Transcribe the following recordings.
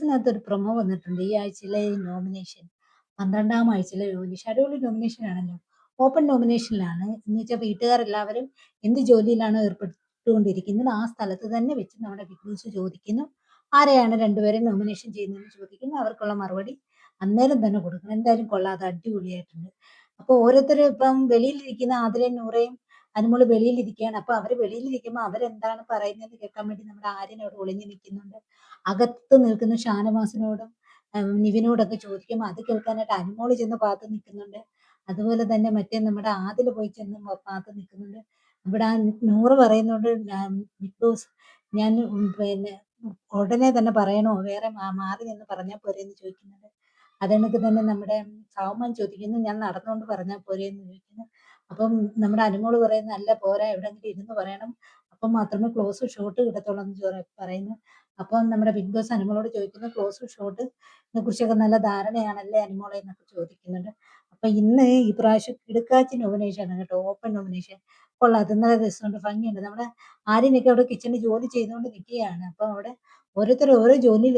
Plus-നകത്ത് ഒരു പ്രൊമോ വന്നിട്ടുണ്ട്. ഈ ആഴ്ചയിലെ നോമിനേഷൻ 12-ാം ആഴ്ചയിലെ നോമിനേഷൻ അടിപൊളി നോമിനേഷൻ ആണല്ലോ. ഓപ്പൺ നോമിനേഷനിലാണ്. എന്ന് വെച്ചാൽ വീട്ടുകാരെല്ലാവരും എന്ത് ജോലിയിലാണോ ഏർപ്പെട്ടുകൊണ്ടിരിക്കുന്നത് ആ സ്ഥലത്ത് തന്നെ വെച്ച് നമ്മുടെ ബിഗ് ബോസ് ചോദിക്കുന്നു. ആരെയാണ് രണ്ടുപേരെയും നോമിനേഷൻ ചെയ്യുന്നതെന്ന് ചോദിക്കുന്നു. അവർക്കുള്ള മറുപടി അന്നേരം തന്നെ കൊടുക്കണം. എന്തായാലും കൊള്ളാതെ അടിപൊളിയായിട്ടുണ്ട്. അപ്പൊ ഓരോരുത്തരും ഇപ്പം വെളിയിലിരിക്കുന്ന ആതിരയും നൂറയും അനുമോള് വെളിയിലിരിക്കുകയാണ്. അപ്പൊ അവര് വെളിയിലിരിക്കുമ്പോ അവരെന്താണ് പറയുന്നതെന്ന് കേൾക്കാൻ വേണ്ടി നമ്മുടെ ആര്യൻ അവിടെ ഒളിഞ്ഞു നിൽക്കുന്നുണ്ട്. അകത്ത് നിൽക്കുന്ന ഷാനവാസിനോടും നിവിനോടൊക്കെ ചോദിക്കുമ്പോൾ അത് കേൾക്കാനായിട്ട് അനുമോള് ചെന്ന് പാത്ത് നിൽക്കുന്നുണ്ട്. അതുപോലെ തന്നെ മറ്റേ നമ്മുടെ ആദില് പോയി ചെന്ന് പാത്ത് നിൽക്കുന്നുണ്ട്. ഇവിടെ ആ നൂറ് പറയുന്നുണ്ട് ബിഗ് ബോസ് ഞാൻ പിന്നെ ഉടനെ തന്നെ പറയണോ വേറെ മാറി നിന്ന് പറഞ്ഞാൽ പോരെ എന്ന് ചോദിക്കുന്നുണ്ട്. അതേണക്ക് തന്നെ നമ്മുടെ സാവമാൻ ചോദിക്കുന്നു ഞാൻ നടന്നുകൊണ്ട് പറഞ്ഞാൽ പോരെ എന്ന് ചോദിക്കുന്നു. അപ്പം നമ്മുടെ അനുമോള് പറയുന്നു അല്ല പോരാ എവിടെങ്കിലും ഇരുന്ന് പറയണം. അപ്പം മാത്രമേ ക്ലോസ് ഷോട്ട് കിട്ടത്തുള്ളൂ എന്ന് പറയുന്നു. അപ്പം നമ്മുടെ ബിഗ് ബോസ് അനുമോളോട് ചോദിക്കുന്നു ക്ലോസ് ഷോട്ടിനെ കുറിച്ചൊക്കെ നല്ല ധാരണയാണല്ലേ അനുമോളെ എന്നൊക്കെ ചോദിക്കുന്നുണ്ട്. അപ്പൊ ഇന്ന് ഈ പ്രാവശ്യം കിടുക്കാച്ചി നോമിനേഷൻ ആണ് കേട്ടോ. ഓപ്പൺ നോമിനേഷൻ കൊള്ളാം. അത് നല്ല രസമുണ്ട്, ഭംഗിയുണ്ട്. നമ്മുടെ ആര്യനൊക്കെ അവിടെ കിച്ചണിൽ ജോലി ചെയ്തുകൊണ്ട് നിൽക്കുകയാണ്. അപ്പൊ അവിടെ ഓരോരുത്തർ ഓരോ ജോലിയിൽ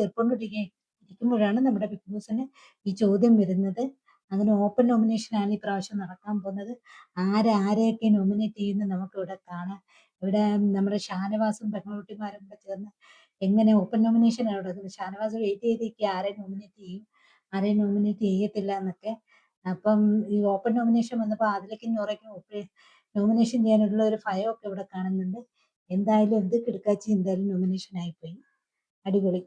ഇരിക്കുമ്പോഴാണ് നമ്മുടെ ബിഗ് ബോസിന് ഈ ചോദ്യം വരുന്നത്. അങ്ങനെ ഓപ്പൺ നോമിനേഷനാണ് ഈ പ്രാവശ്യം നടക്കാൻ പോകുന്നത്. ആരെയൊക്കെ നോമിനേറ്റ് ചെയ്യുന്നത് നമുക്ക് ഇവിടെ കാണാം. ഇവിടെ നമ്മുടെ ഷാനവാസും പെങ്ങളുട്ടിമാരും കൂടെ ചേർന്ന് എങ്ങനെ ഓപ്പൺ നോമിനേഷൻ അവിടെ ഷാനവാസ് വെയിറ്റ് ചെയ്തിരിക്കുക ആരെ നോമിനേറ്റ് ചെയ്യും ആരെ നോമിനേറ്റ് ചെയ്യത്തില്ല എന്നൊക്കെ. അപ്പം ഈ ഓപ്പൺ നോമിനേഷൻ വന്നപ്പോൾ അതിലേക്കും നൂറയ്ക്കും നോമിനേഷൻ ചെയ്യാനുള്ള ഒരു ഭയമൊക്കെ ഇവിടെ കാണുന്നുണ്ട്. എന്തായാലും എന്ത് കിടക്കാച്ചി എന്തായാലും നോമിനേഷൻ ആയിപ്പോയി. അടിപൊളി.